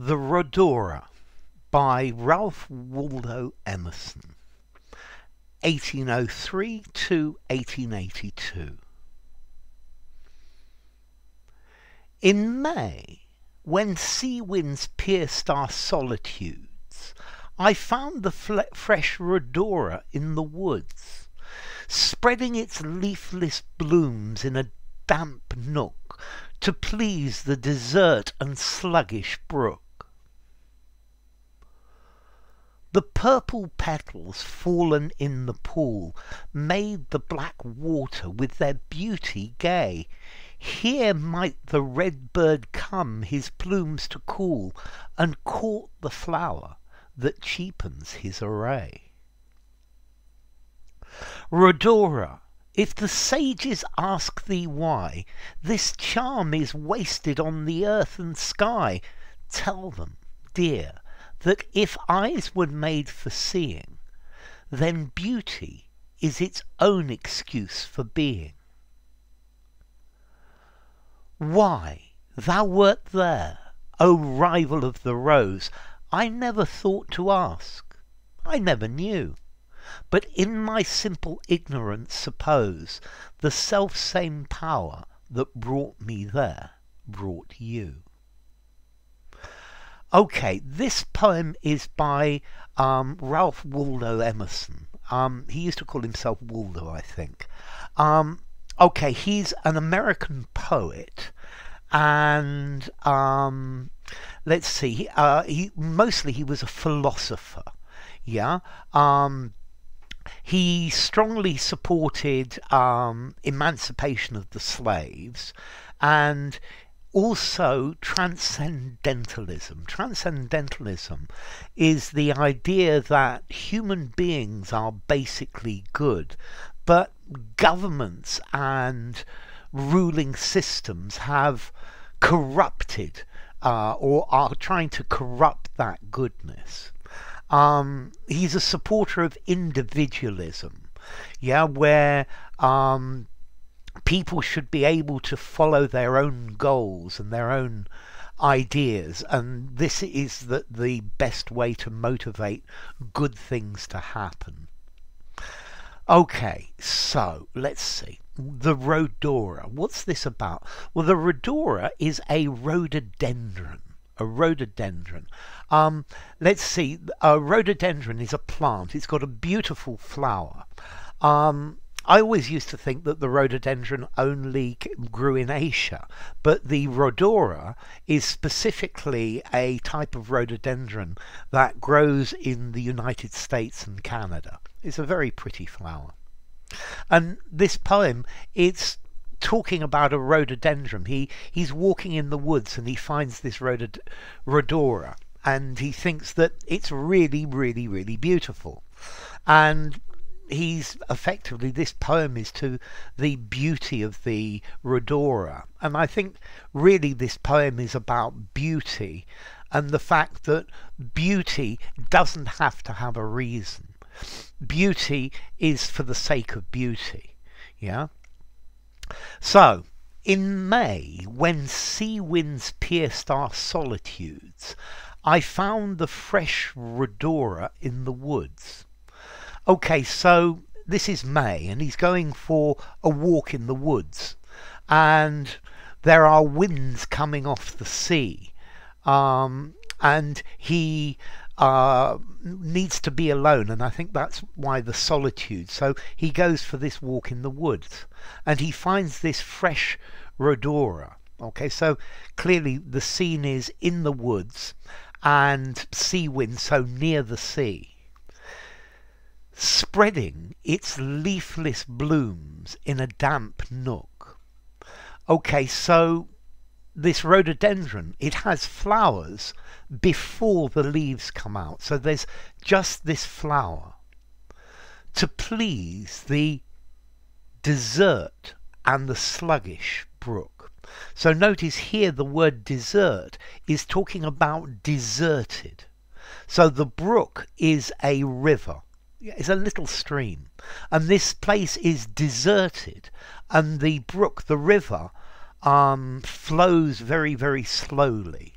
The Rhodora by Ralph Waldo Emerson, 1803 to 1882. In May, when sea winds pierced our solitudes, I found the fresh Rhodora in the woods, spreading its leafless blooms in a damp nook to please the desert and sluggish brook. The purple petals fallen in the pool made the black water with their beauty gay. Here might the red bird come his plumes to cool, and court the flower that cheapens his array. Rhodora, if the sages ask thee why this charm is wasted on the earth and sky, tell them, dear, that if eyes were made for seeing, then beauty is its own excuse for being. Why, thou wert there, O rival of the rose, I never thought to ask, I never knew, but in my simple ignorance suppose the self-same power that brought me there brought you. Okay, this poem is by Ralph Waldo Emerson. He used to call himself Waldo, I think. Okay, he's an American poet, and let's see, he was a philosopher. Yeah. He strongly supported emancipation of the slaves, and also transcendentalism. Transcendentalism is the idea that human beings are basically good, but governments and ruling systems have corrupted or are trying to corrupt that goodness. He's a supporter of individualism, yeah, where people should be able to follow their own goals and their own ideas, and this is the best way to motivate good things to happen. Okay, so let's see. The Rhodora. What's this about? Well, the Rhodora is a rhododendron. A rhododendron. Let's see. A rhododendron is a plant. It's got a beautiful flower. I always used to think that the rhododendron only grew in Asia, but the Rhodora is specifically a type of rhododendron that grows in the United States and Canada. It's a very pretty flower. And this poem, it's talking about a rhododendron. He's walking in the woods and he finds this Rhodora, and he thinks that it's really, really, really beautiful. And he's effectively, this poem is to the beauty of the Rhodora, and I think really this poem is about beauty and the fact that beauty doesn't have to have a reason. Beauty is for the sake of beauty. Yeah. So in May, when sea winds pierced our solitudes, I found the fresh Rhodora in the woods. Okay, so this is May, and he's going for a walk in the woods, and there are winds coming off the sea, and he needs to be alone, and I think that's why the solitude. So he goes for this walk in the woods, and he finds this fresh Rhodora. Okay, so clearly the scene is in the woods, and sea wind, so near the sea, spreading its leafless blooms in a damp nook. Okay, so this rhododendron, it has flowers before the leaves come out. So there's just this flower to please the desert and the sluggish brook. So notice here the word desert is talking about deserted. So the brook is a river. It's a little stream, and this place is deserted, and the brook, the river, flows very, very slowly.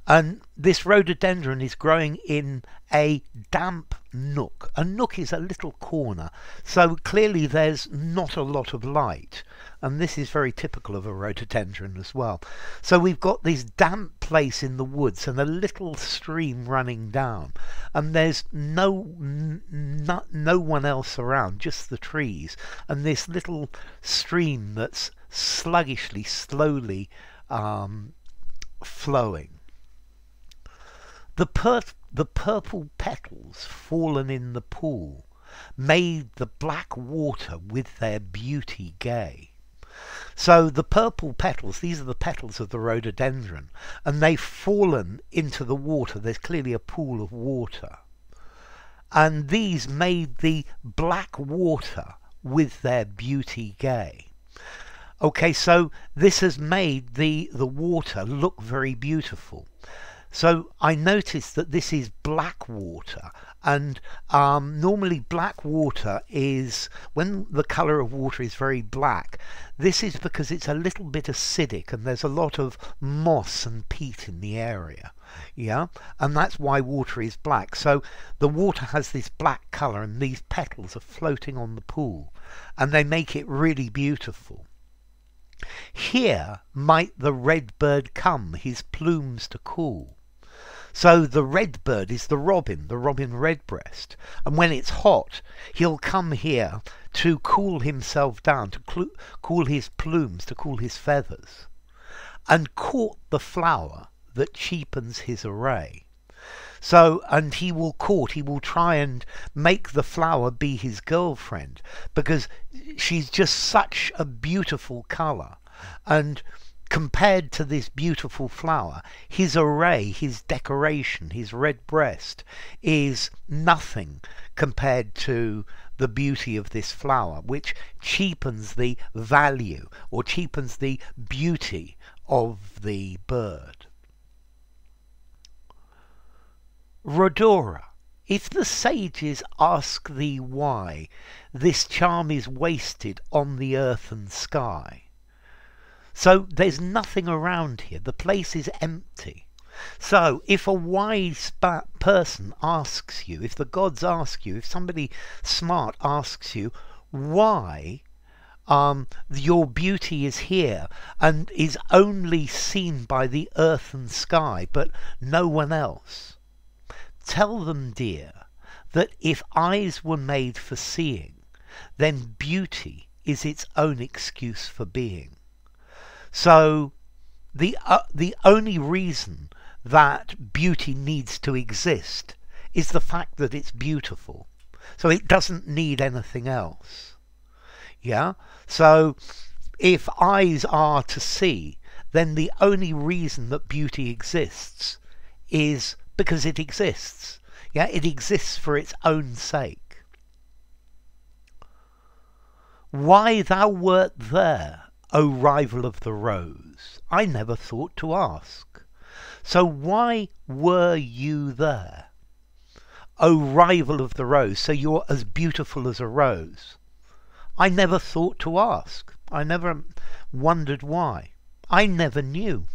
And this rhododendron is growing in a damp nook. A nook is a little corner, so clearly there's not a lot of light. And this is very typical of a rhododendron as well. So we've got this damp place in the woods and a little stream running down. And there's no one else around, just the trees. And this little stream that's sluggishly, slowly flowing. The purple petals fallen in the pool made the black water with their beauty gay. So the purple petals, these are the petals of the rhododendron, and they've fallen into the water. There's clearly a pool of water. And these made the black water with their beauty gay. Okay, so this has made the water look very beautiful. So I noticed that this is black water, and normally black water is, when the colour of water is very black, this is because it's a little bit acidic and there's a lot of moss and peat in the area. Yeah, and that's why water is black. So the water has this black colour and these petals are floating on the pool and they make it really beautiful. Here might the red bird come, his plumes to cool. So the red bird is the robin redbreast. And when it's hot, he'll come here to cool himself down, to cool his plumes, to cool his feathers. And court the flower that cheapens his array. So, and he will try and make the flower be his girlfriend, because she's just such a beautiful colour. And compared to this beautiful flower, his array, his decoration, his red breast is nothing compared to the beauty of this flower, which cheapens the value or cheapens the beauty of the bird. Rhodora, if the sages ask thee why this charm is wasted on the earth and sky. So there's nothing around here. The place is empty. So if a wise person asks you, if the gods ask you, if somebody smart asks you why your beauty is here and is only seen by the earth and sky, but no one else, tell them, dear, that if eyes were made for seeing, then beauty is its own excuse for being. So the only reason that beauty needs to exist is the fact that it's beautiful. So it doesn't need anything else. Yeah? So if eyes are to see, then the only reason that beauty exists is because it exists. Yeah? It exists for its own sake. Why thou wert there, O rival of the rose, I never thought to ask. So why were you there? O rival of the rose, so you're as beautiful as a rose. I never thought to ask. I never wondered why. I never knew.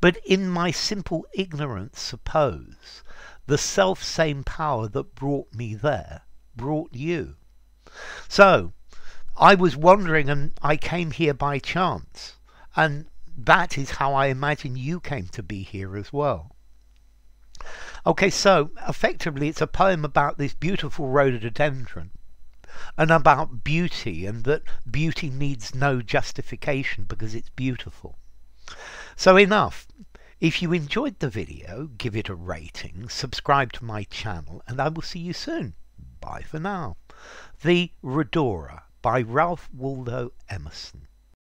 But in my simple ignorance suppose the self-same power that brought me there brought you. So I was wandering and I came here by chance, and that is how I imagine you came to be here as well. Okay, so effectively it's a poem about this beautiful rhododendron and about beauty, and that beauty needs no justification because it's beautiful. So enough. If you enjoyed the video, give it a rating, subscribe to my channel, and I will see you soon. Bye for now. The Rhodora by Waldo Emerson.